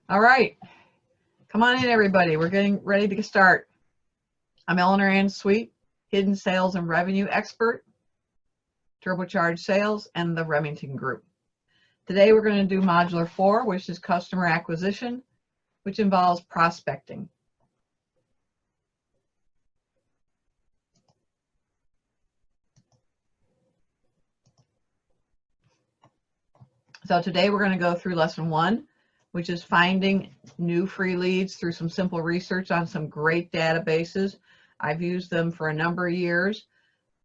All right, come on in, everybody. We're getting ready to start. I'm Eleanor Ann Sweet, Hidden Sales and Revenue Expert, Turbocharged Sales, and the Remington Group. Today we're going to do Modular 4, which is Customer Acquisition, which involves prospecting. So today we're going to go through Lesson 1, which is finding new free leads through some simple research on some great databases. I've used them for a number of years.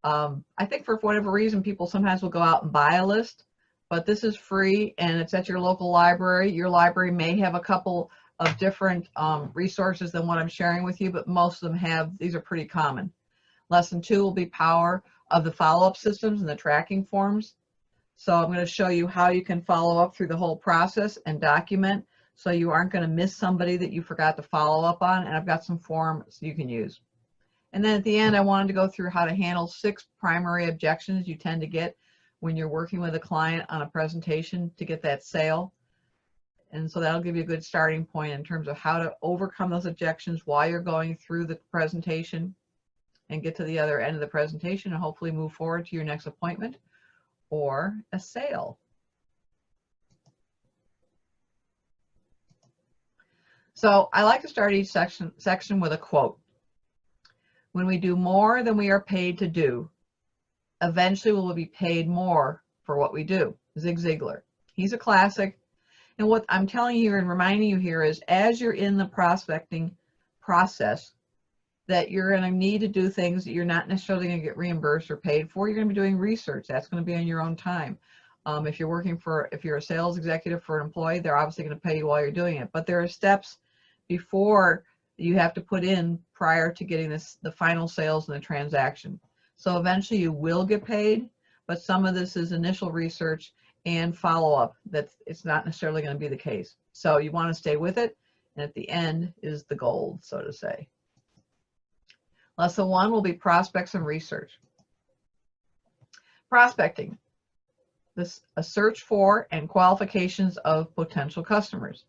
I think for whatever reason, people sometimes will go out and buy a list, but this is free and it's at your local library. Your library may have a couple of different resources than what I'm sharing with you, but most of them have, these are pretty common. Lesson 2 will be power of the follow-up systems and the tracking forms. So I'm going to show you how you can follow up through the whole process and document so you aren't going to miss somebody that you forgot to follow up on, and I've got some forms you can use. And then at the end, I wanted to go through how to handle 6 primary objections you tend to get when you're working with a client on a presentation to get that sale. And so that'll give you a good starting point in terms of how to overcome those objections while you're going through the presentation and get to the other end of the presentation and hopefully move forward to your next appointment or a sale. So I like to start each section with a quote. When we do more than we are paid to do, eventually we will be paid more for what we do. Zig Ziglar. He's a classic. And what I'm telling you and reminding you here is as you're in the prospecting process, that you're going to need to do things that you're not necessarily going to get reimbursed or paid for. You're going to be doing research. That's going to be on your own time. If you're a sales executive for an employee, they're obviously going to pay you while you're doing it. But there are steps before you have to put in prior to getting the final sales and the transaction. So eventually you will get paid, but some of this is initial research and follow-up. It's not necessarily going to be the case. So you want to stay with it, and at the end is the gold, so to say. Lesson 1 will be prospects and research. Prospecting, a search for and qualifications of potential customers.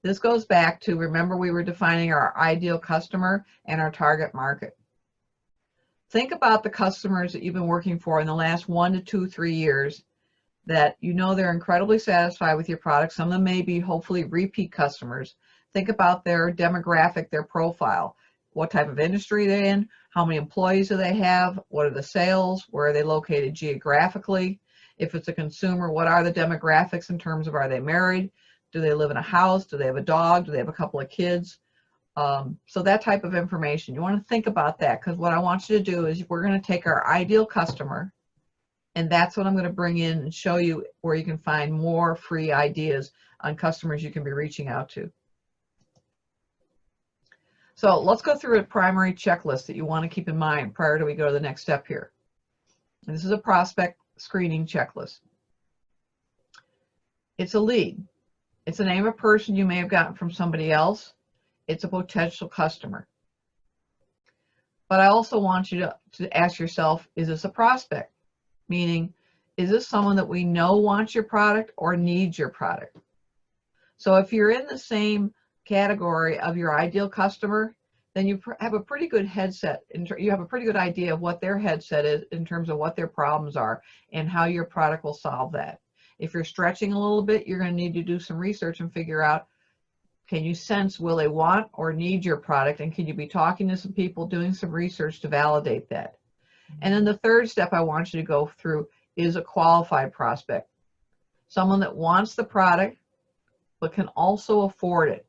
This goes back to, remember we were defining our ideal customer and our target market. Think about the customers that you've been working for in the last 1 to 2, 3 years that you know they're incredibly satisfied with your product. Some of them may be hopefully repeat customers. Think about their demographic, their profile. What type of industry they're in, how many employees do they have, what are the sales, where are they located geographically. If it's a consumer, what are the demographics in terms of, are they married, do they live in a house, do they have a dog, do they have a couple of kids. So that type of information, you want to think about that, because what I want you to do is we're going to take our ideal customer, and that's what I'm going to bring in and show you where you can find more free ideas on customers you can be reaching out to. So let's go through a primary checklist that you want to keep in mind prior to we go to the next step here. And this is a prospect screening checklist. It's a lead. It's a name of a person you may have gotten from somebody else. It's a potential customer. But I also want you to ask yourself, is this a prospect? Meaning, is this someone that we know wants your product or needs your product? So if you're in the same category of your ideal customer, then you have a pretty good you have a pretty good idea of what their headset is in terms of what their problems are and how your product will solve that. If you're stretching a little bit, you're going to need to do some research and figure out, can you sense, will they want or need your product, and can you be talking to some people, doing some research to validate that. And then the third step I want you to go through is a qualified prospect, someone that wants the product but can also afford it.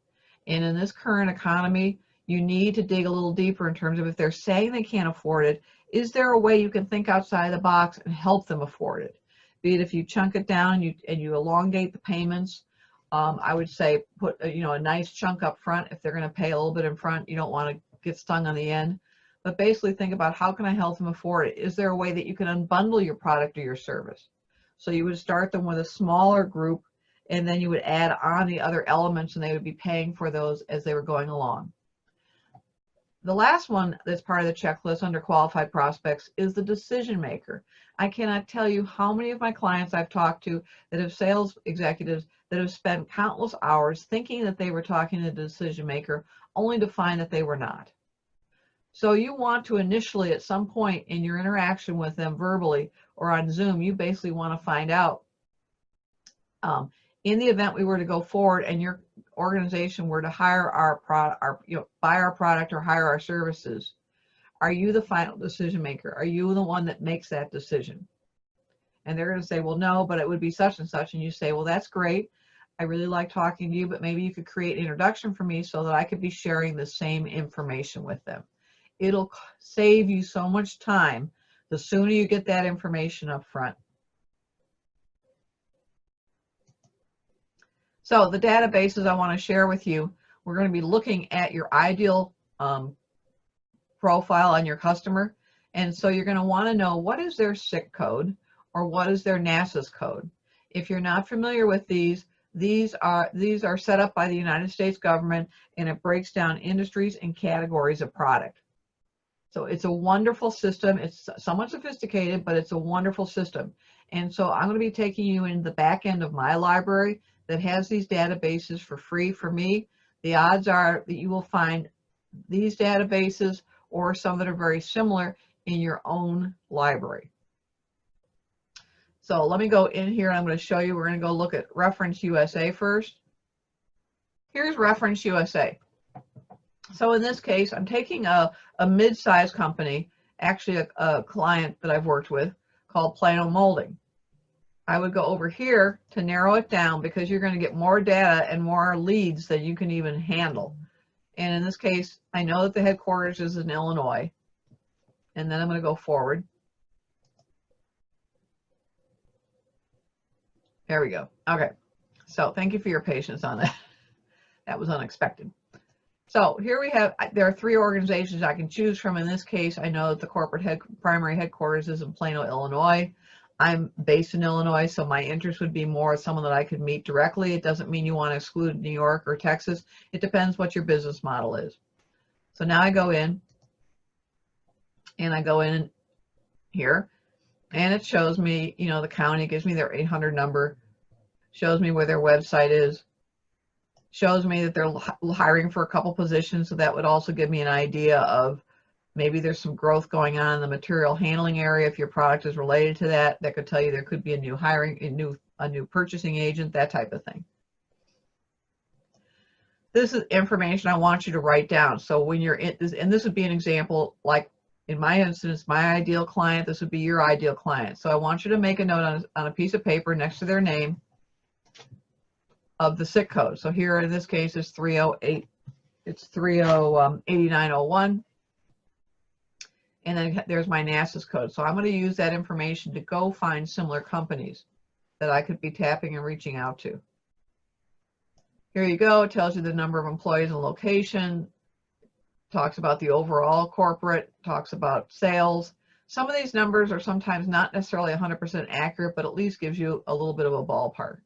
And in this current economy, you need to dig a little deeper in terms of, if they're saying they can't afford it, is there a way you can think outside the box and help them afford it? Be it if you chunk it down and you elongate the payments. I would say put a nice chunk up front. If they're going to pay a little bit in front, you don't want to get stung on the end. But basically think about, how can I help them afford it? Is there a way that you can unbundle your product or your service? So you would start them with a smaller group, and then you would add on the other elements, and they would be paying for those as they were going along. The last one that's part of the checklist under qualified prospects is the decision maker. I cannot tell you how many of my clients I've talked to that have sales executives that have spent countless hours thinking that they were talking to the decision maker, only to find that they were not. So you want to initially, at some point in your interaction with them verbally or on Zoom, you basically want to find out, in the event we were to go forward and your organization were to hire our product, buy our product or hire our services, are you the final decision maker? Are you the one that makes that decision? And they're going to say, well, no, but it would be such and such. And you say, well, that's great. I really like talking to you, but maybe you could create an introduction for me so that I could be sharing the same information with them. It'll save you so much time the sooner you get that information up front. So the databases I want to share with you, we're going to be looking at your ideal profile on your customer. And so you're going to want to know, what is their SIC code or what is their NASAS code? If you're not familiar with these are set up by the United States government, and it breaks down industries and categories of product. So it's a wonderful system. It's somewhat sophisticated, but it's a wonderful system. And so I'm going to be taking you in the back end of my library that has these databases for free for me. The odds are that you will find these databases or some that are very similar in your own library. So let me go in here and I'm going to show you. We're going to go look at Reference USA first. Here's Reference USA. So in this case, I'm taking a mid-sized company, actually a client that I've worked with called Plano Molding. I would go over here to narrow it down because you're going to get more data and more leads than you can even handle. And in this case, I know that the headquarters is in Illinois. And then I'm going to go forward. There we go. Okay. So thank you for your patience on that. That was unexpected. So here we have, there are 3 organizations I can choose from. In this case, I know that the corporate primary headquarters is in Plano, Illinois. I'm based in Illinois, so my interest would be more someone that I could meet directly. It doesn't mean you want to exclude New York or Texas. It depends what your business model is. So now I go in, and I go in here, and it shows me, the county, gives me their 800 number, shows me where their website is, shows me that they're hiring for a couple positions, so that would also give me an idea of maybe there's some growth going on in the material handling area. If your product is related to that, that could tell you there could be a new hiring, a new purchasing agent, that type of thing. This is information I want you to write down. So when you're in this, and this would be an example, like in my instance, my ideal client, this would be your ideal client. So I want you to make a note on a piece of paper next to their name of the SIC code. So here in this case is 308, it's 308901. And then there's my NASAS code. So I'm going to use that information to go find similar companies that I could be tapping and reaching out to. Here you go. It tells you the number of employees and location, talks about the overall corporate, talks about sales. Some of these numbers are sometimes not necessarily 100% accurate, but at least gives you a little bit of a ballpark.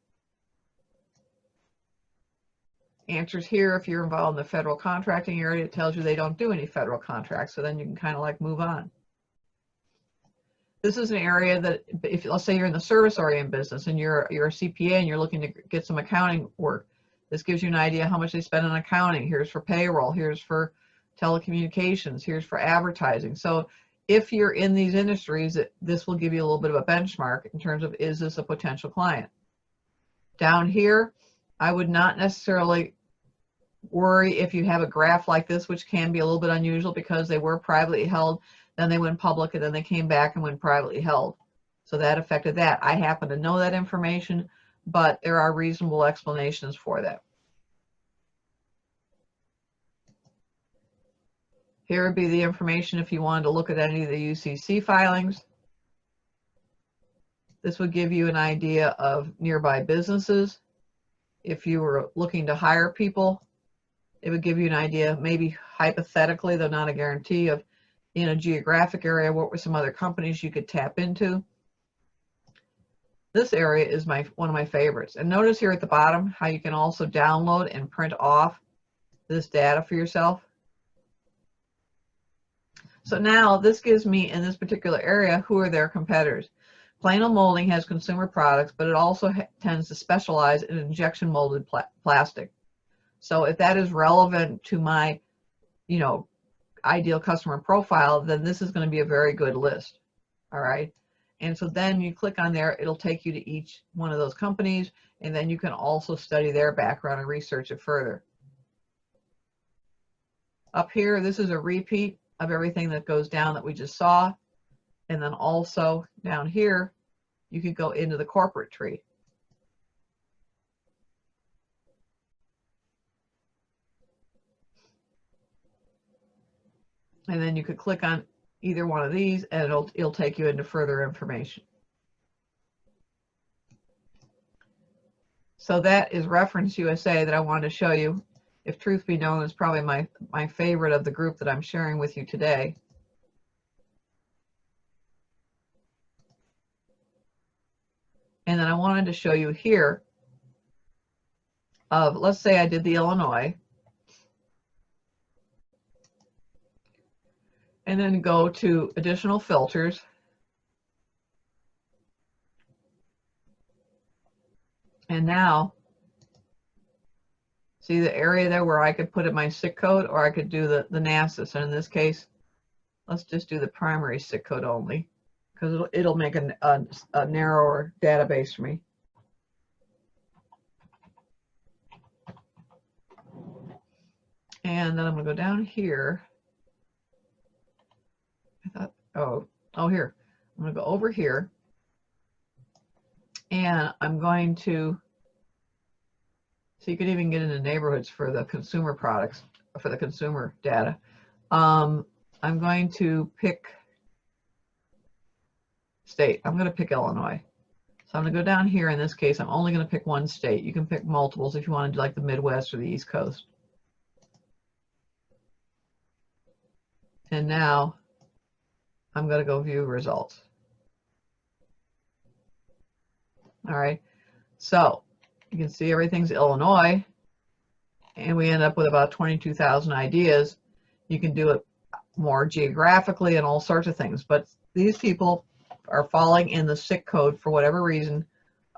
Answers here, if you're involved in the federal contracting area, it tells you they don't do any federal contracts, so then you can kind of like move on. This is an area that, if let's say you're in the service-oriented business and you're a CPA and you're looking to get some accounting work, this gives you an idea how much they spend on accounting. Here's for payroll, here's for telecommunications, here's for advertising. So if you're in these industries, this will give you a little bit of a benchmark in terms of, is this a potential client? Down here, I would not necessarily worry if you have a graph like this, which can be a little bit unusual because they were privately held, then they went public, and then they came back and went privately held. So that affected that. I happen to know that information, but there are reasonable explanations for that. Here would be the information if you wanted to look at any of the UCC filings. This would give you an idea of nearby businesses. If you were looking to hire people, it would give you an idea, maybe hypothetically, though not a guarantee, of in a geographic area, what were some other companies you could tap into. This area is one of my favorites. And notice here at the bottom how you can also download and print off this data for yourself. So now this gives me, in this particular area, who are their competitors. Plano Molding has consumer products, but it also tends to specialize in injection molded plastic. So if that is relevant to my, ideal customer profile, then this is going to be a very good list. All right. And so then you click on there, it'll take you to each one of those companies, and then you can also study their background and research it further. Up here, this is a repeat of everything that goes down that we just saw. And then also down here, you could go into the corporate tree. And then you could click on either one of these and it'll take you into further information. So that is Reference USA that I wanted to show you. If truth be known, is probably my favorite of the group that I'm sharing with you today. And then I wanted to show you here of, let's say I did the Illinois. And then go to additional filters. And now, see the area there where I could put in my SIC code, or I could do the NASAS. And in this case, let's just do the primary SIC code only, because it'll make a narrower database for me. And then I'm going to go down here. I thought, oh, here. I'm going to go over here. And I'm going to, so you could even get into neighborhoods for the consumer products, for the consumer data. I'm going to pick state. I'm going to pick Illinois. So I'm going to go down here. In this case, I'm only going to pick one state. You can pick multiples if you want to do like the Midwest or the East Coast. And now I'm going to go view results. All right. So you can see everything's Illinois, and we end up with about 22,000 ideas. You can do it more geographically and all sorts of things, but these people are falling in the SIC code for whatever reason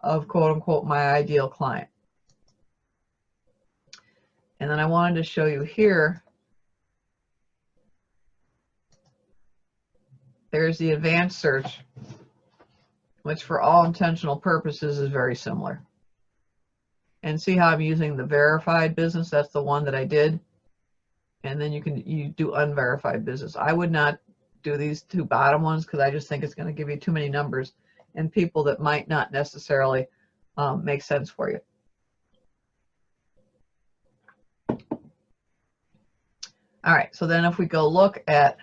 of quote unquote my ideal client. And then I wanted to show you here, there's the advanced search, which for all intentional purposes is very similar. And see how I'm using the verified business? That's the one that I did. And then you do unverified business. I would not do these two bottom ones because I just think it's going to give you too many numbers and people that might not necessarily make sense for you. All right, so then if we go look at,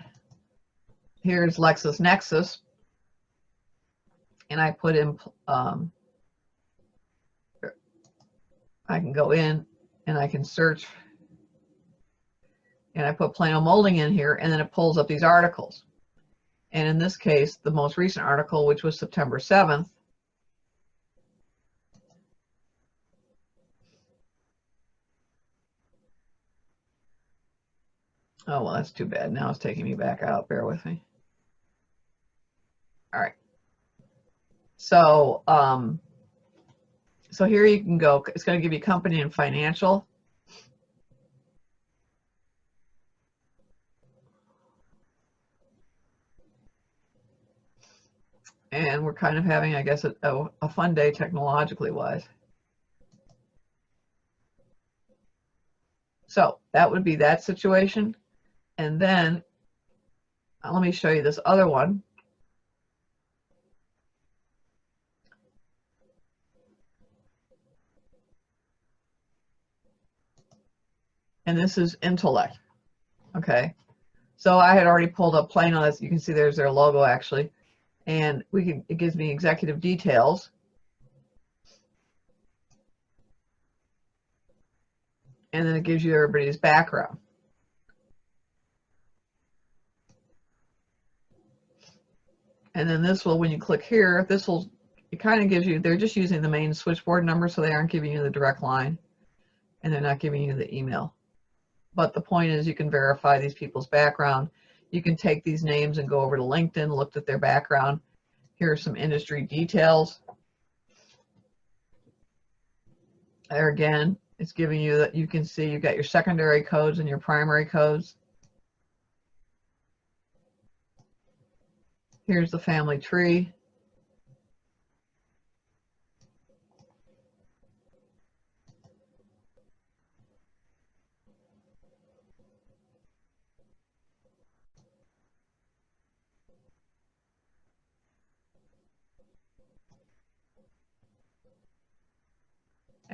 here's LexisNexis, and I put in, I can go in and I can search, and I put Plano Molding in here, and then it pulls up these articles. And in this case, the most recent article, which was September 7th, oh, well, that's too bad. Now it's taking me back out. Bear with me. All right. So, so here you can go. It's going to give you company and financial. And we're kind of having, I guess, a fun day technologically wise. So that would be that situation. And then let me show you this other one. And this is Intellect. Okay. So I had already pulled up Plano. As you can see, there's their logo actually. And it gives me executive details. And then it gives you everybody's background. And then this will, when you click here, this will, it kind of gives you, they're just using the main switchboard number, so they aren't giving you the direct line, and they're not giving you the email. But the point is you can verify these people's background. You can take these names and go over to LinkedIn, look at their background, Here are some industry details. There again, it's giving you that you can see you've got your secondary codes and your primary codes. Here's the family tree.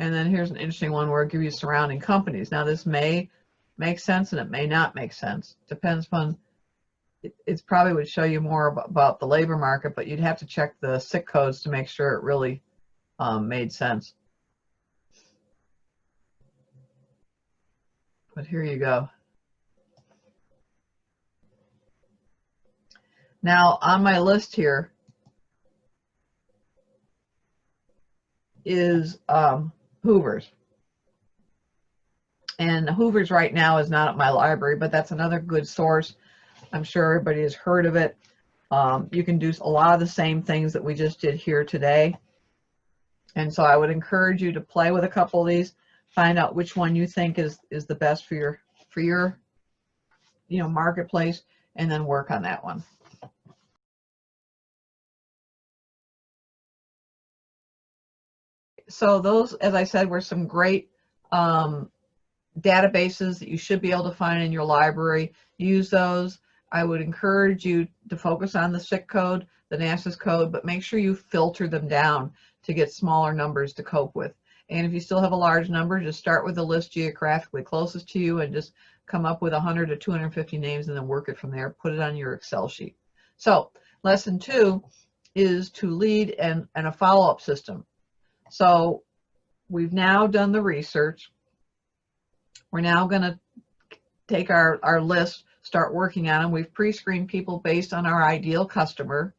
And then here's an interesting one where it gives you surrounding companies. Now this may make sense and it may not make sense. Depends upon, it's probably would show you more about the labor market, but you'd have to check the SIC codes to make sure it really made sense. But here you go. Now on my list here is Hoover's. And Hoover's right now is not at my library, but that's another good source. I'm sure everybody has heard of it. You can do a lot of the same things that we just did here today. And so I would encourage you to play with a couple of these, find out which one you think is the best for your marketplace, and then work on that one. So those, as I said, were some great databases that you should be able to find in your library. Use those. I would encourage you to focus on the SIC code, the NASAS code, but make sure you filter them down to get smaller numbers to cope with. And if you still have a large number, just start with the list geographically closest to you and just come up with 100 to 250 names and then work it from there. Put it on your Excel sheet. So lesson 2 is to lead and a follow-up system. So we've now done the research. We're now going to take our list, start working on them. We've pre-screened people based on our ideal customer,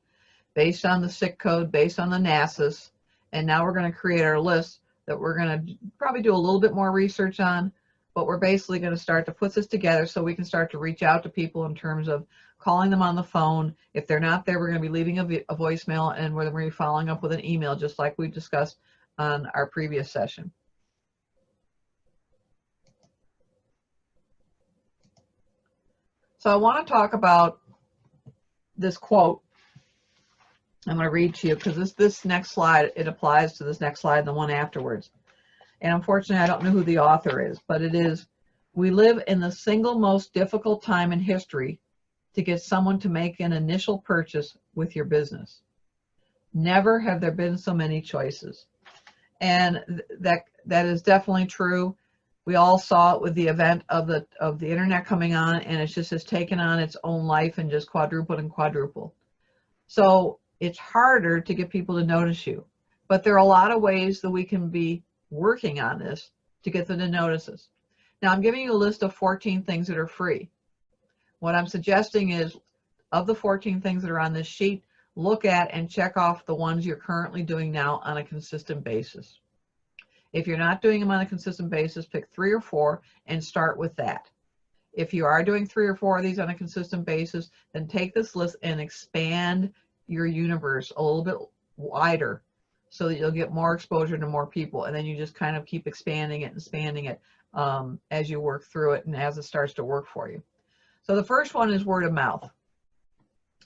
based on the SIC code, based on the NASAS, and now we're going to create our list that we're going to probably do a little bit more research on, but we're basically going to start to put this together so we can start to reach out to people in terms of calling them on the phone. If they're not there, we're going to be leaving a voicemail, and we're going to be following up with an email, just like we discussed on our previous session. So I want to talk about this quote. I'm going to read to you because this next slide, it applies to this next slide and the one afterwards. And unfortunately, I don't know who the author is, but it is, "We live in the single most difficult time in history to get someone to make an initial purchase with your business. Never have there been so many choices." And that is definitely true. We all saw it with the event of the internet coming on, and it just has taken on its own life and just quadrupled and quadrupled. So it's harder to get people to notice you, but there are a lot of ways that we can be working on this to get them to notice us. Now I'm giving you a list of 14 things that are free. What I'm suggesting is, of the 14 things that are on this sheet, look at and check off the ones you're currently doing now on a consistent basis. If you're not doing them on a consistent basis, pick 3 or 4 and start with that. If you are doing 3 or 4 of these on a consistent basis, then take this list and expand your universe a little bit wider so that you'll get more exposure to more people, and then you just kind of keep expanding it as you work through it and as it starts to work for you. So the first one is word of mouth.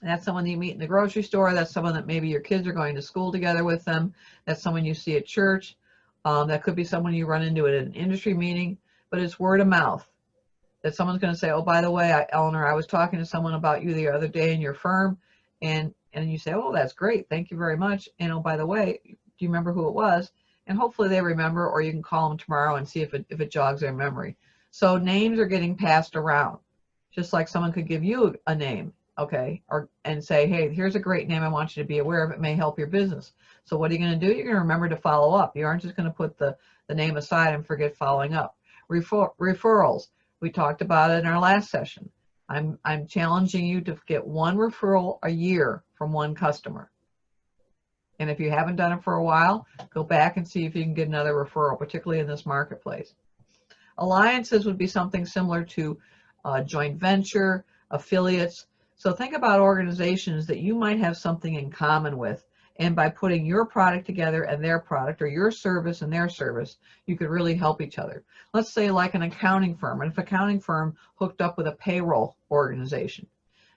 And that's someone you meet in the grocery store. That's someone that maybe your kids are going to school together with them. That's someone you see at church. That could be someone you run into at an industry meeting, but it's word of mouth. That someone's going to say, "Oh, by the way, Eleanor, I was talking to someone about you the other day in your firm," and you say, "Oh, that's great, thank you very much. And oh, by the way, do you remember who it was?" And hopefully they remember, or you can call them tomorrow and see if it jogs their memory. So names are getting passed around, just like someone could give you a name, okay, and say, "Hey, here's a great name I want you to be aware of. It may help your business." So what are you going to do? You're going to remember to follow up. You aren't just going to put the name aside and forget following up. Referrals. We talked about it in our last session. I'm challenging you to get 1 referral a year from 1 customer. And if you haven't done it for a while, go back and see if you can get another referral, particularly in this marketplace. Alliances would be something similar to joint venture, affiliates. So think about organizations that you might have something in common with, and by putting your product together and their product, or your service and their service, you could really help each other. Let's say like an accounting firm, and if an accounting firm hooked up with a payroll organization,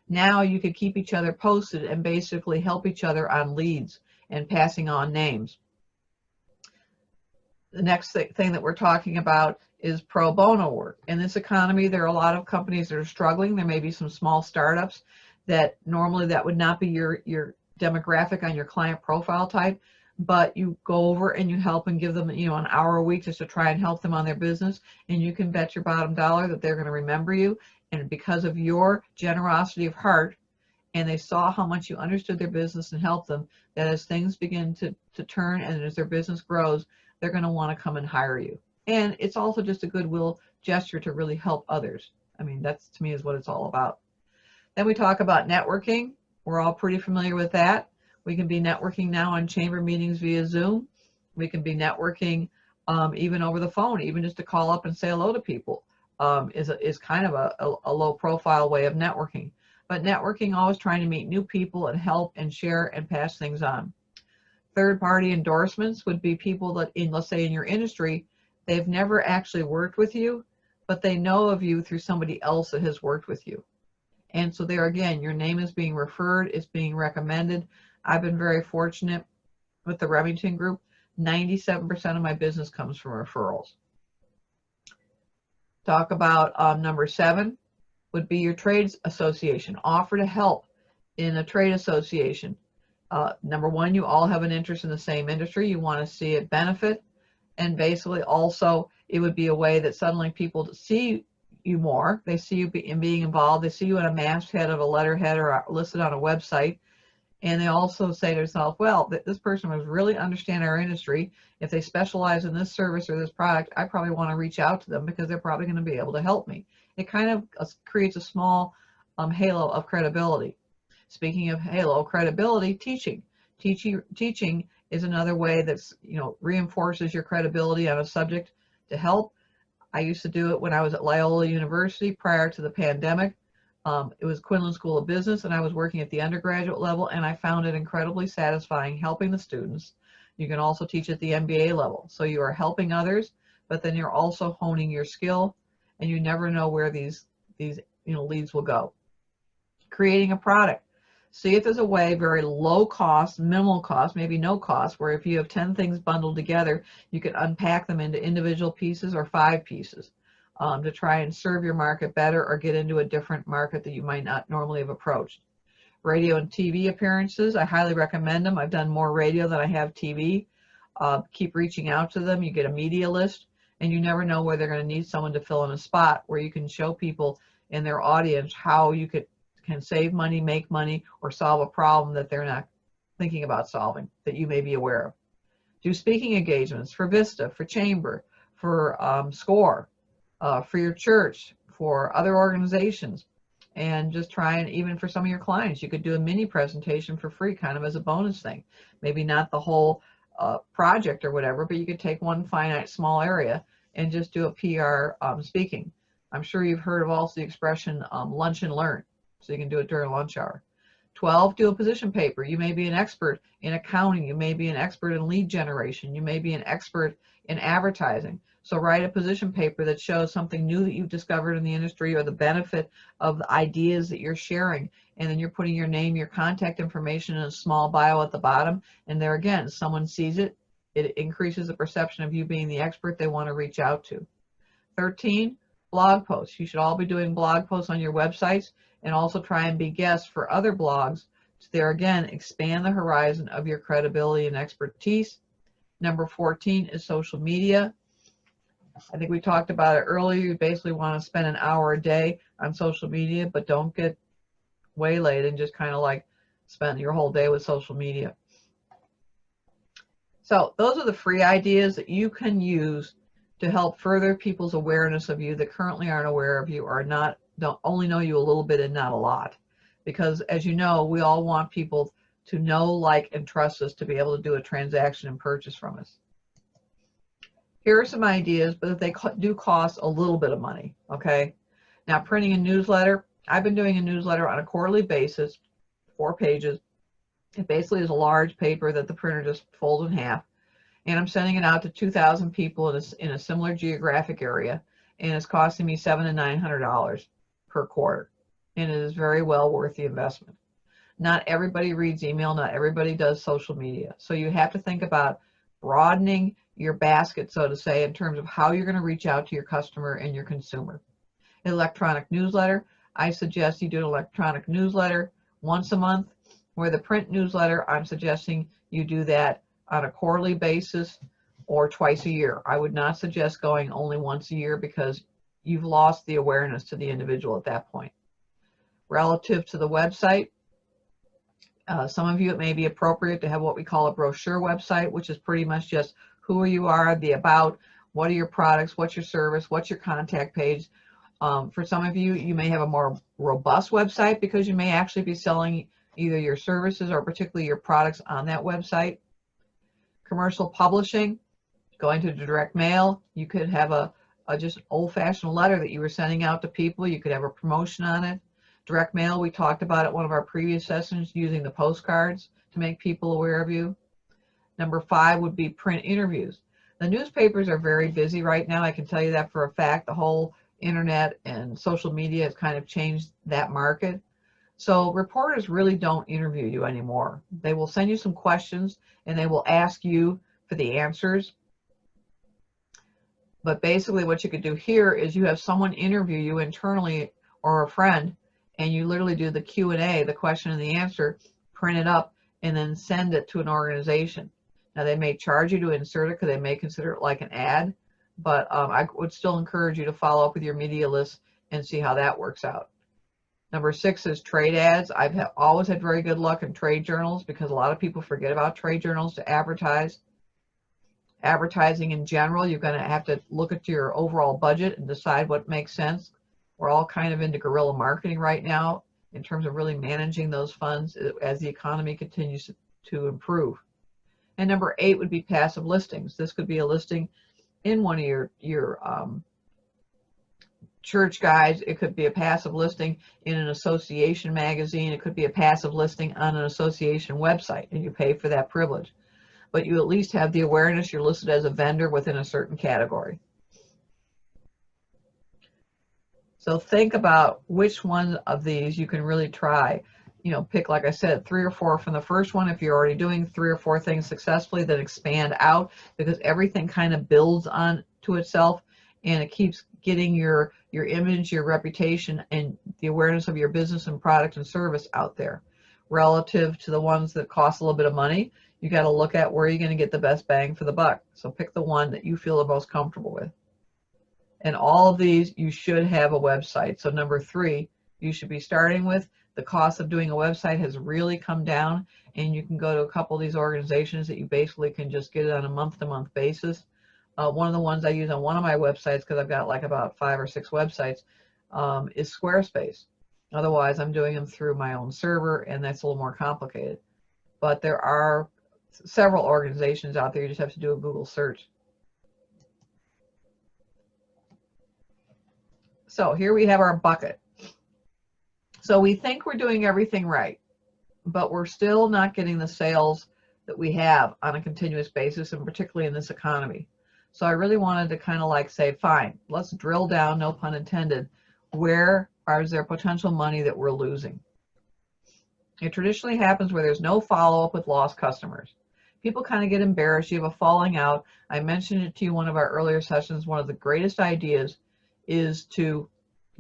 now you could keep each other posted and basically help each other on leads and passing on names. The next thing that we're talking about is pro bono work. In this economy, there are a lot of companies that are struggling. There may be some small startups that normally that would not be your demographic on your client profile type, but you go over and you help and give them, you know, an hour a week just to try and help them on their business, and you can bet your bottom dollar that they're going to remember you. And because of your generosity of heart, and they saw how much you understood their business and helped them, that as things begin to turn and as their business grows, they're going to want to come and hire you. And it's also just a goodwill gesture to really help others. I mean, that's, to me, is what it's all about. Then we talk about networking. We're all pretty familiar with that. We can be networking now on chamber meetings via Zoom. We can be networking even over the phone, even just to call up and say hello to people is kind of a low profile way of networking. But networking, always trying to meet new people and help and share and pass things on. Third-party endorsements would be people that, let's say in your industry, they've never actually worked with you, but they know of you through somebody else that has worked with you. And so there again, your name is being referred, it's being recommended. I've been very fortunate with the Remington Group. 97% of my business comes from referrals. Talk about number 7 would be your trades association. Offer to help in a trade association. Number 1, you all have an interest in the same industry. You want to see it benefit. And basically also it would be a way that suddenly people see you more. They see you being involved. They see you at a masthead of a letterhead or listed on a website. And they also say to themselves, well, this person must really understand our industry. If they specialize in this service or this product, I probably want to reach out to them because they're probably going to be able to help me. It kind of creates a small halo of credibility. Speaking of halo credibility, teaching. Teaching is another way that's, you know, reinforces your credibility on a subject to help. I used to do it when I was at Loyola University prior to the pandemic. It was Quinlan School of Business, and I was working at the undergraduate level, and I found it incredibly satisfying helping the students. You can also teach at the MBA level. So you are helping others, but then you're also honing your skill, and you never know where these leads will go. Creating a product. See if there's a way, very low cost, minimal cost, maybe no cost, where if you have 10 things bundled together, you can unpack them into individual pieces or 5 pieces to try and serve your market better or get into a different market that you might not normally have approached. Radio and TV appearances, I highly recommend them. I've done more radio than I have TV. Keep reaching out to them. You get a media list, and you never know where they're going to need someone to fill in a spot where you can show people in their audience how you can save money, make money, or solve a problem that they're not thinking about solving that you may be aware of. Do speaking engagements for Vista, for Chamber, for SCORE, for your church, for other organizations, and just try and even for some of your clients, you could do a mini presentation for free, kind of as a bonus thing. Maybe not the whole project or whatever, but you could take one finite small area and just do a PR speaking. I'm sure you've heard of also the expression lunch and learn. So you can do it during lunch hour. 12, do a position paper. You may be an expert in accounting. You may be an expert in lead generation. You may be an expert in advertising. So write a position paper that shows something new that you've discovered in the industry or the benefit of the ideas that you're sharing. And then you're putting your name, your contact information in a small bio at the bottom. And there again, someone sees it. It increases the perception of you being the expert they want to reach out to. 13, blog posts. You should all be doing blog posts on your websites, and also try and be guests for other blogs to there again expand the horizon of your credibility and expertise. Number 14 is social media. I think we talked about it earlier. You basically want to spend an hour a day on social media, but don't get waylaid and just kind of like spend your whole day with social media. So those are the free ideas that you can use to help further people's awareness of you that currently aren't aware of you or don't only know you a little bit and not a lot. Because as you know, we all want people to know, like, and trust us to be able to do a transaction and purchase from us. Here are some ideas, but they do cost a little bit of money, okay? Now, printing a newsletter, I've been doing a newsletter on a quarterly basis, 4 pages. It basically is a large paper that the printer just folds in half. And I'm sending it out to 2,000 people in a similar geographic area. And it's costing me $700 to $900 per quarter. And it is very well worth the investment. Not everybody reads email. Not everybody does social media. So you have to think about broadening your basket, so to say, in terms of how you're going to reach out to your customer and your consumer. Electronic newsletter. I suggest you do an electronic newsletter once a month, where the print newsletter, I'm suggesting you do that on a quarterly basis or twice a year. I would not suggest going only once a year because you've lost the awareness to the individual at that point. Relative to the website, some of you, it may be appropriate to have what we call a brochure website, which is pretty much just who you are, the about, what are your products, what's your service, what's your contact page. For some of you, you may have a more robust website because you may actually be selling either your services or particularly your products on that website. Commercial publishing, going to direct mail. You could have a just old-fashioned letter that you were sending out to people. You could have a promotion on it. Direct mail, we talked about at one of our previous sessions, using the postcards to make people aware of you. Number 5 would be print interviews. The newspapers are very busy right now. I can tell you that for a fact. The whole internet and social media has kind of changed that market. So reporters really don't interview you anymore. They will send you some questions and they will ask you for the answers. But basically what you could do here is you have someone interview you internally or a friend, and you literally do the Q&A, the question and the answer, print it up, and then send it to an organization. Now they may charge you to insert it because they may consider it like an ad, but I would still encourage you to follow up with your media list and see how that works out. Number 6 is trade ads. I've always had very good luck in trade journals because a lot of people forget about trade journals to advertise. Advertising in general, you're going to have to look at your overall budget and decide what makes sense. We're all kind of into guerrilla marketing right now in terms of really managing those funds as the economy continues to improve. And number 8 would be passive listings. This could be a listing in one of your church guides. It could be a passive listing in an association magazine. It could be a passive listing on an association website, and you pay for that privilege. But you at least have the awareness you're listed as a vendor within a certain category. So think about which one of these you can really try. You know, pick, like I said, 3 or 4 from the first one. If you're already doing 3 or 4 things successfully, then expand out, because everything kind of builds on to itself, and it keeps getting your image, your reputation, and the awareness of your business and product and service out there. Relative to the ones that cost a little bit of money, you got to look at where you're going to get the best bang for the buck. So pick the one that you feel the most comfortable with. And all of these, you should have a website. So number 3, you should be starting with the cost of doing a website has really come down, and you can go to a couple of these organizations that you basically can just get it on a month-to-month basis. One of the ones I use on one of my websites, because I've got like about 5 or 6 websites, is Squarespace. Otherwise, I'm doing them through my own server, and that's a little more complicated. But there are several organizations out there. You just have to do a Google search. So here we have our bucket. So we think we're doing everything right, but we're still not getting the sales that we have on a continuous basis, and particularly in this economy. So I really wanted to kind of like say, fine, let's drill down, no pun intended, where is there potential money that we're losing? It traditionally happens where there's no follow-up with lost customers. People kind of get embarrassed. You have a falling out. I mentioned it to you in one of our earlier sessions. One of the greatest ideas is to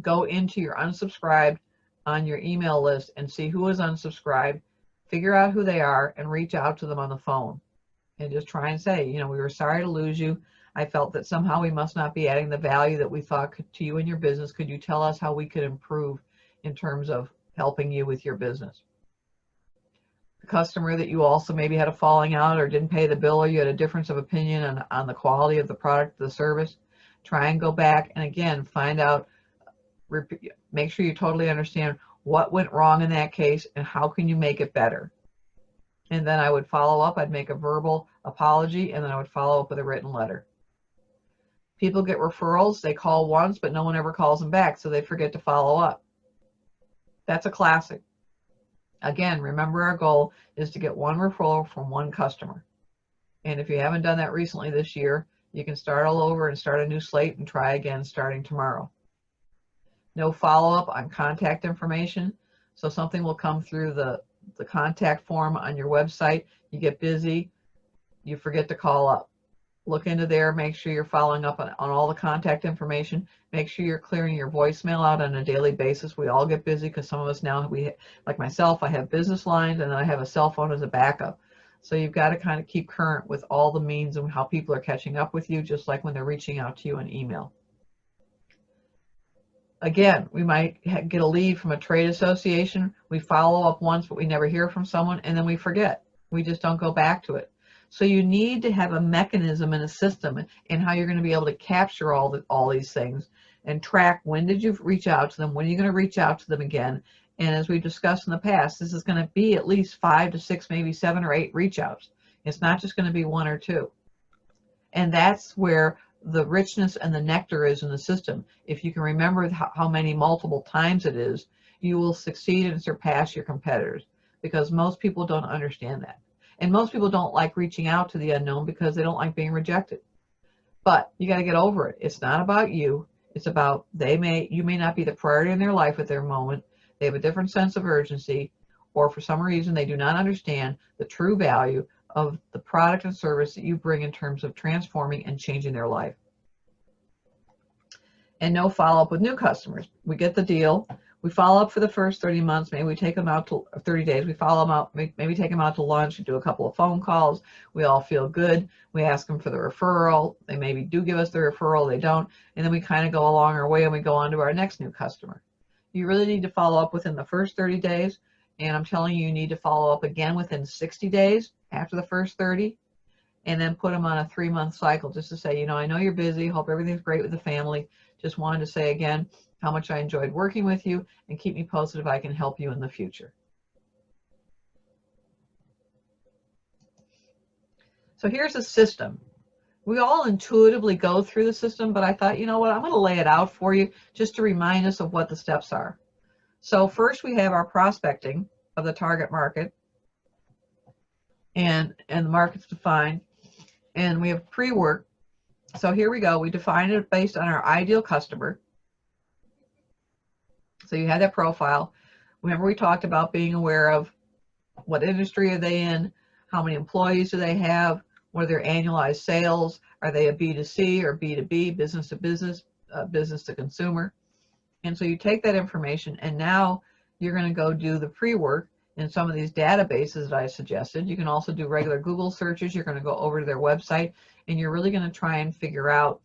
go into your unsubscribed on your email list and see who is unsubscribed, figure out who they are, and reach out to them on the phone and just try and say, you know, we were sorry to lose you. I felt that somehow we must not be adding the value that we thought to you and your business. Could you tell us how we could improve in terms of helping you with your business? The customer that you also maybe had a falling out or didn't pay the bill, or you had a difference of opinion on the quality of the product, the service, try and go back and again find out, make sure you totally understand what went wrong in that case and how can you make it better. And then I would follow up. I'd make a verbal apology, and then I would follow up with a written letter. People get referrals. They call once, but no one ever calls them back, so they forget to follow up. That's a classic. Again, remember our goal is to get one referral from one customer. And if you haven't done that recently this year, you can start all over and start a new slate and try again starting tomorrow. No follow-up on contact information. So something will come through the contact form on your website. You get busy, you forget to call up. Look into there, make sure you're following up on all the contact information. Make sure you're clearing your voicemail out on a daily basis. We all get busy because some of us now, like myself, I have business lines and then I have a cell phone as a backup. So you've got to kind of keep current with all the means and how people are catching up with you, just like when they're reaching out to you in email. Again, we might get a lead from a trade association. We follow up once, but we never hear from someone, and then we forget. We just don't go back to it. So you need to have a mechanism and a system in how you're going to be able to capture all these things and track when did you reach out to them, when are you going to reach out to them again. And as we discussed in the past, this is going to be at least 5 to 6, maybe 7 or 8 reach outs. It's not just going to be 1 or 2. And that's where the richness and the nectar is in the system. If you can remember how many multiple times it is, you will succeed and surpass your competitors, because most people don't understand that. And most people don't like reaching out to the unknown because they don't like being rejected. But you got to get over it. It's not about you. It's about you may not be the priority in their life at their moment. They have a different sense of urgency, or for some reason they do not understand the true value of the product and service that you bring in terms of transforming and changing their life. And no follow-up with new customers. We get the deal. We follow up for the first 30 months. Maybe we take them out to 30 days. We follow them out, maybe take them out to lunch, do a couple of phone calls. We all feel good. We ask them for the referral. They maybe do give us the referral, they don't. And then we kind of go along our way and we go on to our next new customer. You really need to follow up within the first 30 days. And I'm telling you, you need to follow up again within 60 days after the first 30, and then put them on a 3-month cycle just to say, I know you're busy. Hope everything's great with the family. Just wanted to say again how much I enjoyed working with you, and keep me posted if I can help you in the future. So here's a system. We all intuitively go through the system, but I thought, you know what, I'm going to lay it out for you just to remind us of what the steps are. So first we have our prospecting of the target market, and the market's defined, and we have pre-work. So here we go. We define it based on our ideal customer. So you have that profile. Remember, we talked about being aware of what industry are they in, how many employees do they have, what are their annualized sales, are they a B2C or B2B, business to business, business to consumer. And so you take that information, and now you're going to go do the pre-work in some of these databases that I suggested. You can also do regular Google searches. You're going to go over to their website, and you're really going to try and figure out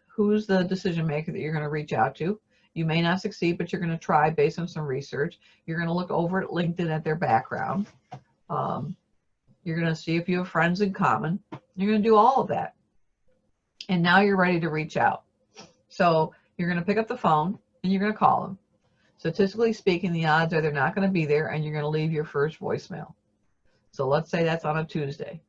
who's the decision maker that you're going to reach out to. You may not succeed, but you're going to try based on some research. You're going to look over at LinkedIn at their background. You're going to see if you have friends in common. You're going to do all of that. And now you're ready to reach out. So you're going to pick up the phone and you're going to call them. Statistically speaking, the odds are they're not going to be there, and you're going to leave your first voicemail. So let's say that's on a Tuesday.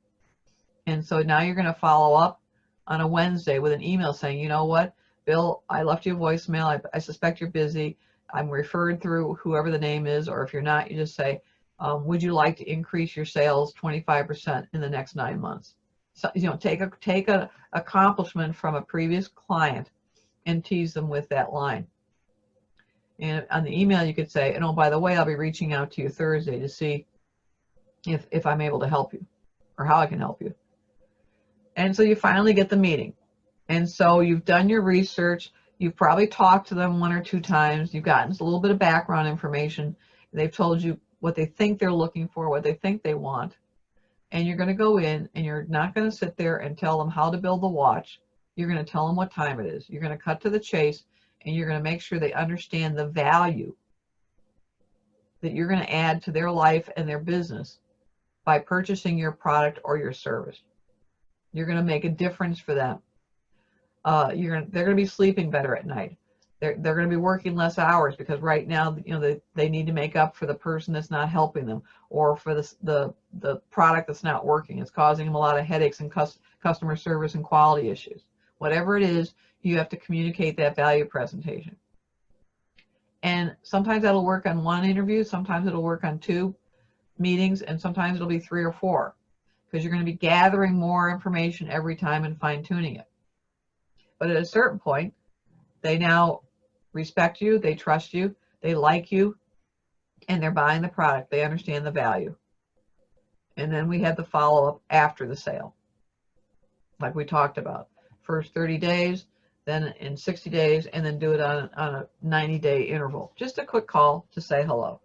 And so now you're going to follow up on a Wednesday with an email saying, you know what, Bill, I left you a voicemail. I suspect you're busy. I'm referred through whoever the name is, or if you're not, you just say, would you like to increase your sales 25% in the next 9 months? So, take a accomplishment from a previous client and tease them with that line. And on the email, you could say, and oh, by the way, I'll be reaching out to you Thursday to see if I'm able to help you or how I can help you. And so you finally get the meeting. And so you've done your research. You've probably talked to them 1 or 2 times. You've gotten a little bit of background information. They've told you what they think they're looking for, what they think they want. And you're going to go in, and you're not going to sit there and tell them how to build the watch. You're going to tell them what time it is. You're going to cut to the chase, and you're going to make sure they understand the value that you're going to add to their life and their business by purchasing your product or your service. You're going to make a difference for them. They're going to be sleeping better at night. They're going to be working less hours because right now, they need to make up for the person that's not helping them, or for the product that's not working. It's causing them a lot of headaches and customer service and quality issues. Whatever it is, you have to communicate that value presentation. And sometimes that'll work on one interview, sometimes it'll work on 2 meetings, and sometimes it'll be 3 or 4, because you're going to be gathering more information every time and fine-tuning it. But at a certain point, they now respect you, they trust you, they like you, and they're buying the product. They understand the value. And then we have the follow-up after the sale, like we talked about. First 30 days, then in 60 days, and then do it on a 90-day interval. Just a quick call to say hello.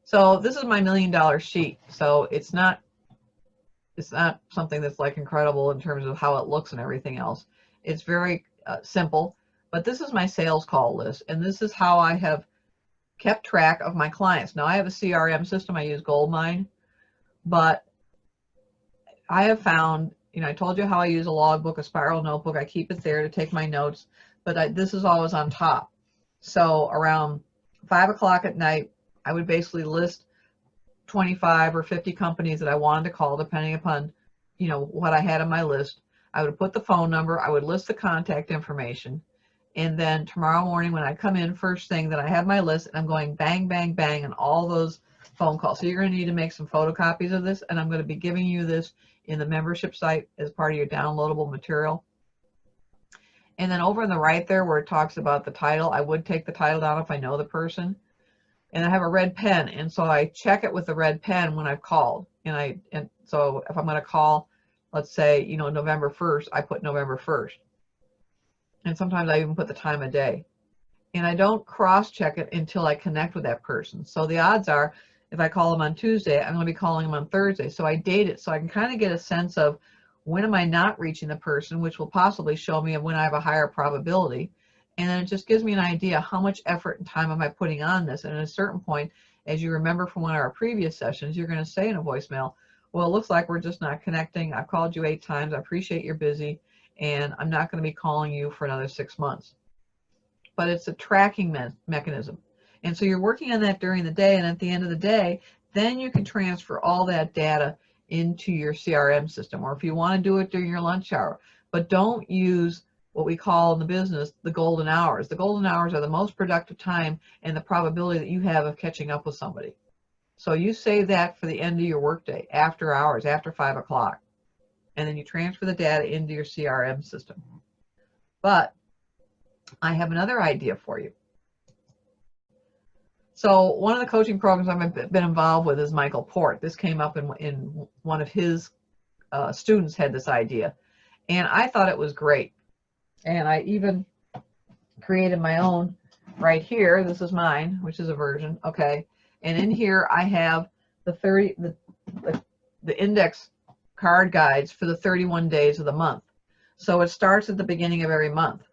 So this is my $1 million sheet. So it's not something that's like incredible in terms of how it looks and everything else. It's very simple, but this is my sales call list, and this is how I have kept track of my clients. Now I have a CRM system, I use Goldmine, but I have found, I told you how I use a logbook, a spiral notebook. I keep it there to take my notes, but this is always on top. So around 5 o'clock at night, I would basically list 25 or 50 companies that I wanted to call, depending upon, what I had on my list. I would put the phone number, I would list the contact information, and then tomorrow morning when I come in first thing, that I have my list, and I'm going bang, bang, bang on all those phone calls. So you're going to need to make some photocopies of this, and I'm going to be giving you this in the membership site as part of your downloadable material. And then over on the right there where it talks about the title, I would take the title down if I know the person. And I have a red pen, and so I check it with the red pen when I've called. And so if I'm going to call, let's say, November 1st, I put November 1st. And sometimes I even put the time of day. And I don't cross-check it until I connect with that person. So the odds are, if I call them on Tuesday, I'm going to be calling them on Thursday. So I date it so I can kind of get a sense of when am I not reaching the person, which will possibly show me when I have a higher probability. And then it just gives me an idea how much effort and time am I putting on this. And at a certain point, as you remember from one of our previous sessions, you're going to say in a voicemail, well, it looks like we're just not connecting. I've called you 8 times. I appreciate you're busy, and I'm not going to be calling you for another 6 months. But it's a tracking mechanism. And so you're working on that during the day, and at the end of the day, then you can transfer all that data into your CRM system, or if you want to do it during your lunch hour. But don't use what we call in the business the golden hours. The golden hours are the most productive time and the probability that you have of catching up with somebody. So you save that for the end of your workday, after hours, after 5 o'clock. And then you transfer the data into your CRM system. But I have another idea for you. So one of the coaching programs I've been involved with is Michael Port. This came up in one of his students had this idea, and I thought it was great. And I even created my own right here. This is mine, which is a version, okay. And in here I have the index card guides for the 31 days of the month. So it starts at the beginning of every month.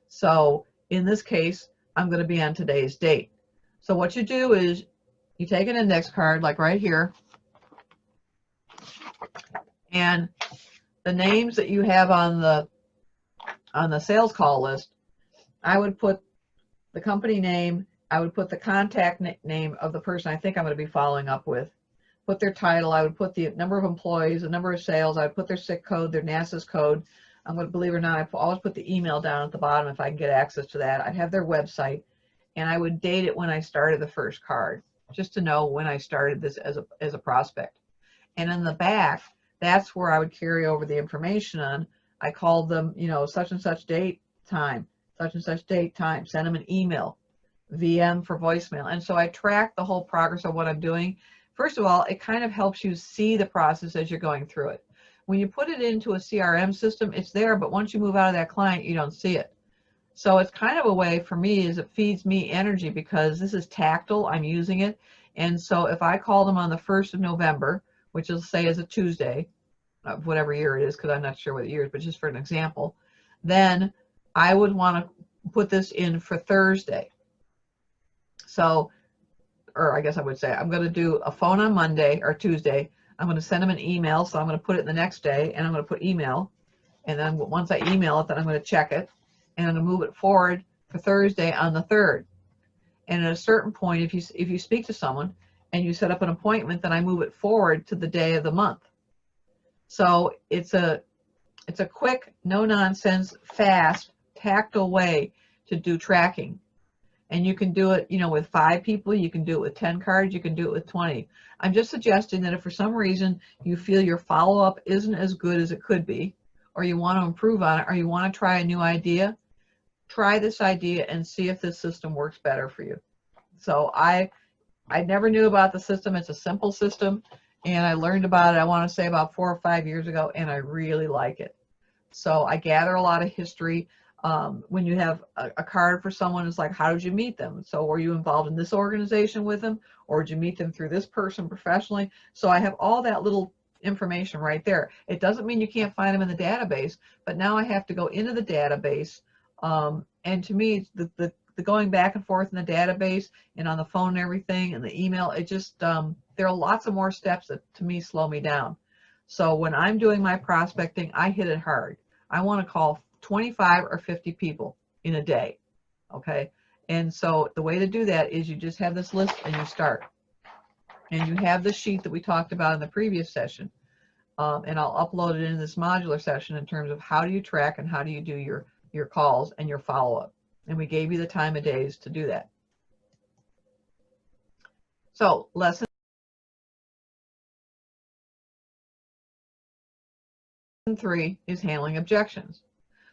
So in this case, I'm going to be on today's date. So what you do is you take an index card, like right here, and the names that you have on the sales call list, I would put the company name, I would put the contact name of the person I think I'm going to be following up with, put their title, I would put the number of employees, the number of sales, I would put their SIC code, their NASA's code. I'm going to, believe it or not, I always put the email down at the bottom if I can get access to that. I'd have their website, and I would date it when I started the first card, just to know when I started this as a prospect. And in the back, that's where I would carry over the information on. I called them, such and such date, time, such and such date, time, send them an email, VM for voicemail. And so I track the whole progress of what I'm doing. First of all, it kind of helps you see the process as you're going through it. When you put it into a CRM system, it's there, but once you move out of that client, you don't see it. So it's kind of a way for me, is it feeds me energy, because this is tactile, I'm using it. And so if I call them on the 1st of November, which is, say, is a Tuesday, of whatever year it is, because I'm not sure what the year is, but just for an example, then I would want to put this in for Thursday. So, or I guess I would say, I'm going to do a phone on Monday or Tuesday. I'm going to send them an email, so I'm going to put it the next day, and I'm going to put email. And then once I email it, then I'm going to check it, and I'm going to move it forward for Thursday on the 3rd. And at a certain point, if you speak to someone and you set up an appointment, then I move it forward to the day of the month. So it's a quick, no nonsense, fast tactile way to do tracking. And you can do it, with 5 people, you can do it with 10 cards, you can do it with 20. I'm just suggesting that if for some reason you feel your follow-up isn't as good as it could be, or you want to improve on it, or you want to try a new idea, try this idea and see if this system works better for you. So I never knew about the system. It's a simple system, and I learned about it, I want to say about 4 or 5 years ago, and I really like it. So I gather a lot of history. When you have a card for someone, it's like, how did you meet them? So were you involved in this organization with them, or did you meet them through this person professionally? So I have all that little information right there. It doesn't mean you can't find them in the database, but now I have to go into the database. And to me, the going back and forth in the database and on the phone and everything and the email, it just, there are lots of more steps that to me slow me down. So when I'm doing my prospecting, I hit it hard. I want to call 25 or 50 people in a day, okay? And so the way to do that is you just have this list and you start. And you have the sheet that we talked about in the previous session. And I'll upload it in this modular session in terms of how do you track and how do you do your calls and your follow-up. And we gave you the time of days to do that. So lesson 3 is handling objections.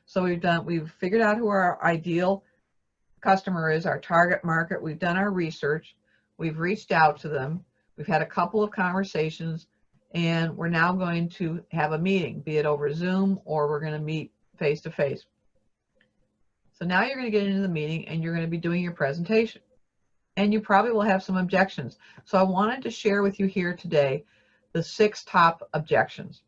So we've figured out who our ideal customer is, our target market. We've done our research. We've reached out to them. We've had a couple of conversations, and we're now going to have a meeting, be it over Zoom or we're going to meet face to face. So now you're going to get into the meeting and you're going to be doing your presentation. And you probably will have some objections. So I wanted to share with you here today the 6 top objections.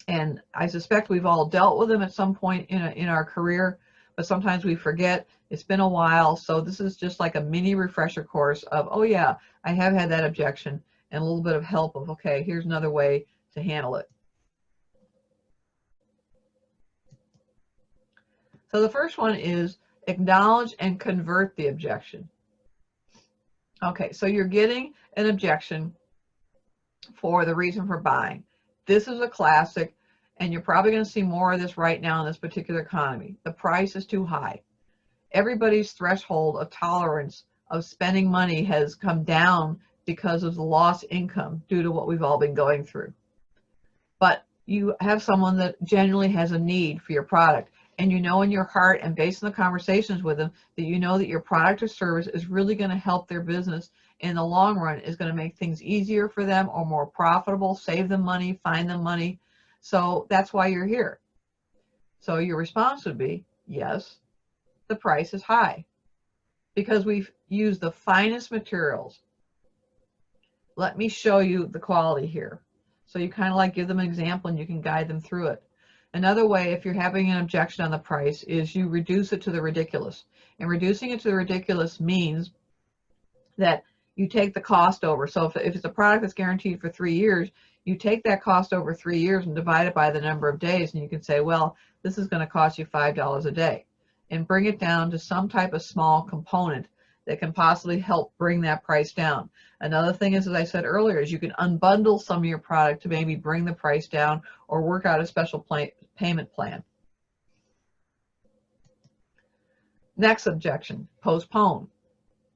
And I suspect we've all dealt with them at some point in our career, but sometimes we forget. It's been a while, so this is just like a mini refresher course of, oh yeah, I have had that objection, and a little bit of help of, okay, here's another way to handle it. So the first one is acknowledge and convert the objection. Okay, so you're getting an objection for the reason for buying. This is a classic, and you're probably going to see more of this right now in this particular economy. The price is too high. Everybody's threshold of tolerance of spending money has come down because of the lost income due to what we've all been going through. But you have someone that genuinely has a need for your product, and you know in your heart and based on the conversations with them that you know that your product or service is really going to help their business in the long run, is going to make things easier for them or more profitable, save them money, find them money. So that's why you're here. So your response would be, yes, the price is high because we've used the finest materials. Let me show you the quality here. So you kind of like give them an example and you can guide them through it. Another way, if you're having an objection on the price, is you reduce it to the ridiculous. And reducing it to the ridiculous means that you take the cost over. So if it's a product that's guaranteed for 3 years, you take that cost over 3 years and divide it by the number of days, and you can say, well, this is going to cost you $5 a day, and bring it down to some type of small component that can possibly help bring that price down. Another thing is, as I said earlier, is you can unbundle some of your product to maybe bring the price down or work out a special payment plan. Next objection, postpone.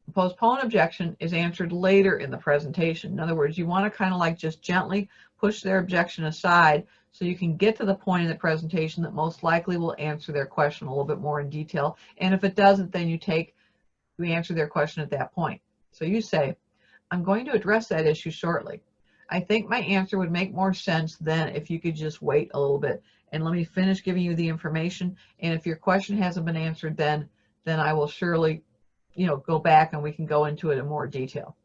The postpone objection is answered later in the presentation. In other words, you want to kind of like just gently push their objection aside so you can get to the point in the presentation that most likely will answer their question a little bit more in detail. And if it doesn't, then you answer their question at that point. So you say, I'm going to address that issue shortly. I think my answer would make more sense then if you could just wait a little bit and let me finish giving you the information. And if your question hasn't been answered, then I will surely, go back and we can go into it in more detail.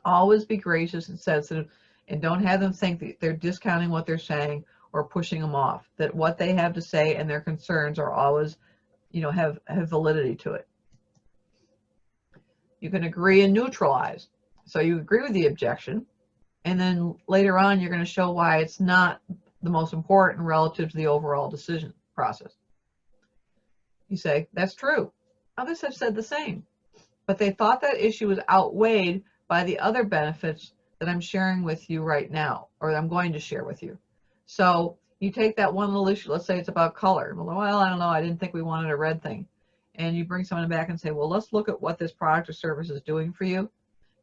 Always be gracious and sensitive, and don't have them think that they're discounting what they're saying or pushing them off. That what they have to say and their concerns are always, have validity to it. You can agree and neutralize. So you agree with the objection, and then later on you're going to show why it's not the most important relative to the overall decision process. You say, that's true. Others have said the same, but they thought that issue was outweighed by the other benefits that I'm sharing with you right now, or I'm going to share with you. So you take that one little issue, let's say it's about color. Well, I don't know, I didn't think we wanted a red thing. And you bring someone back and say, well, let's look at what this product or service is doing for you.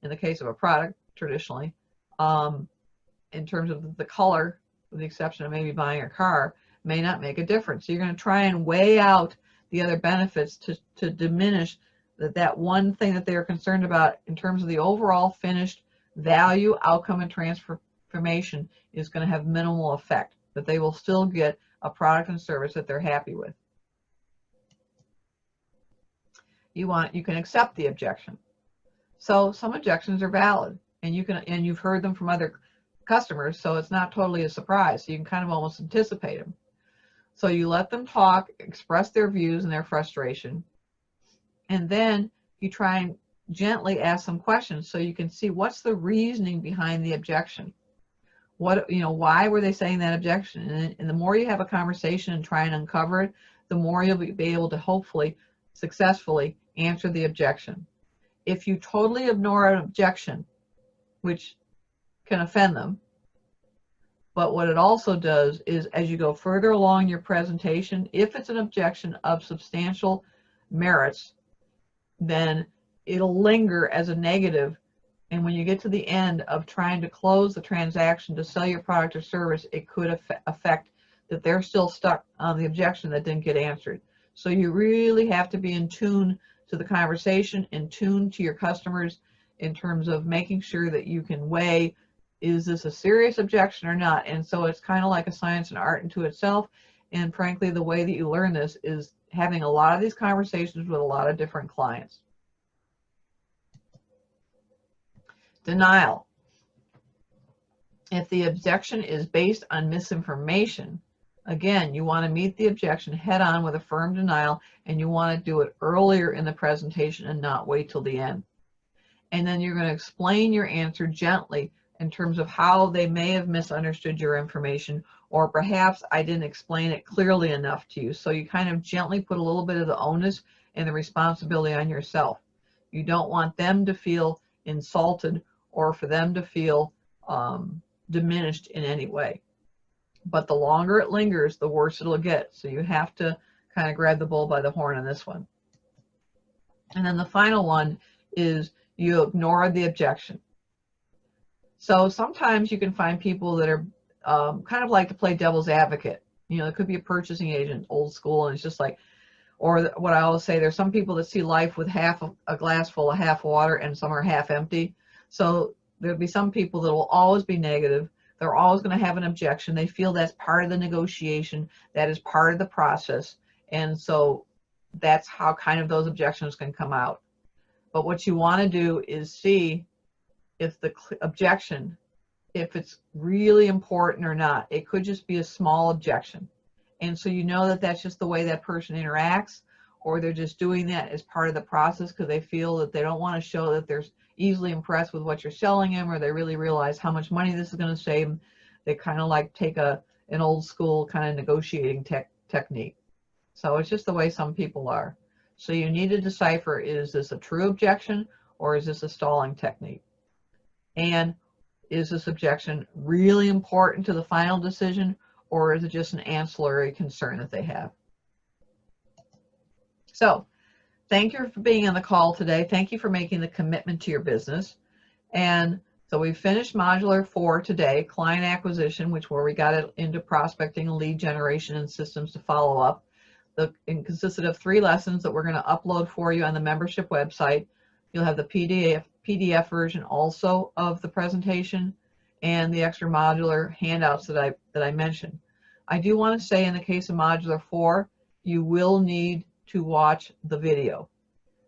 In the case of a product, traditionally, in terms of the color, with the exception of maybe buying a car, may not make a difference. So you're going to try and weigh out the other benefits to diminish that one thing that they're concerned about in terms of the overall finished value, outcome, and transformation is going to have minimal effect, that they will still get a product and service that they're happy with. You can accept the objection. So some objections are valid, and you've heard them from other customers, so it's not totally a surprise. So you can kind of almost anticipate them. So you let them talk, express their views and their frustration, and then you try and gently ask some questions so you can see what's the reasoning behind the objection. Why were they saying that objection? And the more you have a conversation and try and uncover it, the more you'll be able to hopefully successfully answer the objection. If you totally ignore an objection, which can offend them, but what it also does is, as you go further along your presentation, if it's an objection of substantial merits, then it'll linger as a negative. And when you get to the end of trying to close the transaction to sell your product or service, it could affect that they're still stuck on the objection that didn't get answered. So you really have to be in tune to the conversation, in tune to your customers in terms of making sure that you can weigh, is this a serious objection or not? And so it's kind of like a science and art unto itself. And frankly, the way that you learn this is having a lot of these conversations with a lot of different clients. Denial. If the objection is based on misinformation, again, you want to meet the objection head on with a firm denial, and you want to do it earlier in the presentation and not wait till the end. And then you're going to explain your answer gently in terms of how they may have misunderstood your information, or perhaps I didn't explain it clearly enough to you. So you kind of gently put a little bit of the onus and the responsibility on yourself. You don't want them to feel insulted or for them to feel diminished in any way. But the longer it lingers, the worse it'll get. So you have to kind of grab the bull by the horn on this one. And then the final one is you ignore the objection. So sometimes you can find people that are kind of like to play devil's advocate. It could be a purchasing agent, old school, and it's just like, or what I always say, there's some people that see life with half a glass full of half water and some are half empty. So there'll be some people that will always be negative. They're always going to have an objection. They feel that's part of the negotiation, that is part of the process. And so that's how kind of those objections can come out. But what you want to do is see if the objection, if it's really important or not. It could just be a small objection. And so you know that that's just the way that person interacts, or they're just doing that as part of the process because they feel that they don't want to show that they're easily impressed with what you're selling them, or they really realize how much money this is going to save them. They kind of like take an old school kind of negotiating technique. So it's just the way some people are. So you need to decipher, is this a true objection or is this a stalling technique? And is this objection really important to the final decision, or is it just an ancillary concern that they have? So thank you for being on the call today. Thank you for making the commitment to your business. And so we finished Modular 4 today, client acquisition, where we got it into prospecting, lead generation, and systems to follow up. It consisted of 3 lessons that we're going to upload for you on the membership website. You'll have the PDF version also of the presentation and the extra modular handouts that I mentioned. I do want to say, in the case of Modular 4, you will need to watch the video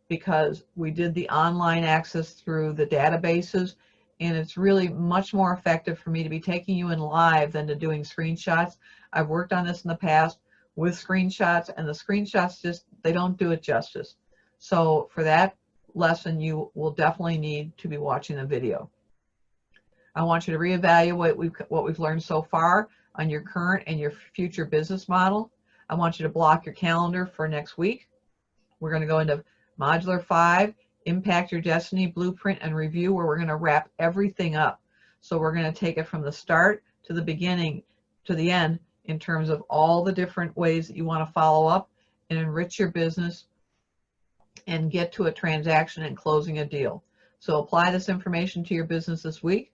because we did the online access through the databases, and it's really much more effective for me to be taking you in live than to doing screenshots. I've worked on this in the past with screenshots, and the screenshots they don't do it justice. So for that lesson, you will definitely need to be watching the video. I want you to reevaluate what we've learned so far on your current and your future business model. I want you to block your calendar for next week. We're going to go into Modular 5, Impact Your Destiny, Blueprint, and Review, where we're going to wrap everything up. So we're going to take it from the start to the beginning to the end in terms of all the different ways that you want to follow up and enrich your business and get to a transaction and closing a deal. So apply this information to your business this week.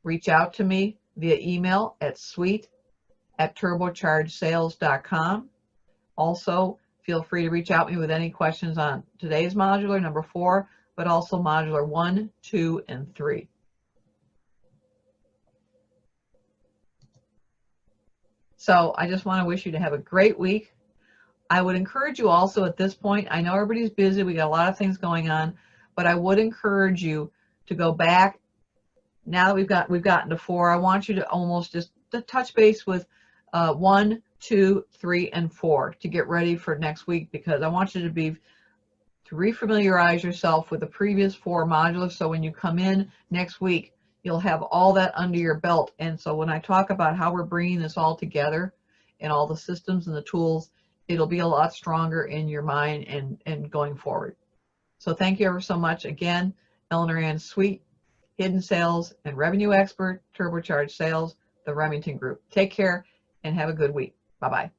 Reach out to me via email at suite@turbochargesales.com. Also, feel free to reach out to me with any questions on today's modular, number 4, but also modular 1, 2, and 3. So I just want to wish you to have a great week. I would encourage you also at this point, I know everybody's busy, we got a lot of things going on, but I would encourage you to go back. Now that we've gotten to 4, I want you to almost just to touch base with 1, 2, 3, and 4 to get ready for next week, because I want you to refamiliarize yourself with the previous 4 modules, so when you come in next week, you'll have all that under your belt. And so when I talk about how we're bringing this all together and all the systems and the tools, it'll be a lot stronger in your mind and going forward. So thank you ever so much. Again, Eleanor Ann Sweet, Hidden Sales and Revenue Expert, Turbocharged Sales, the Remington Group. Take care and have a good week. Bye-bye.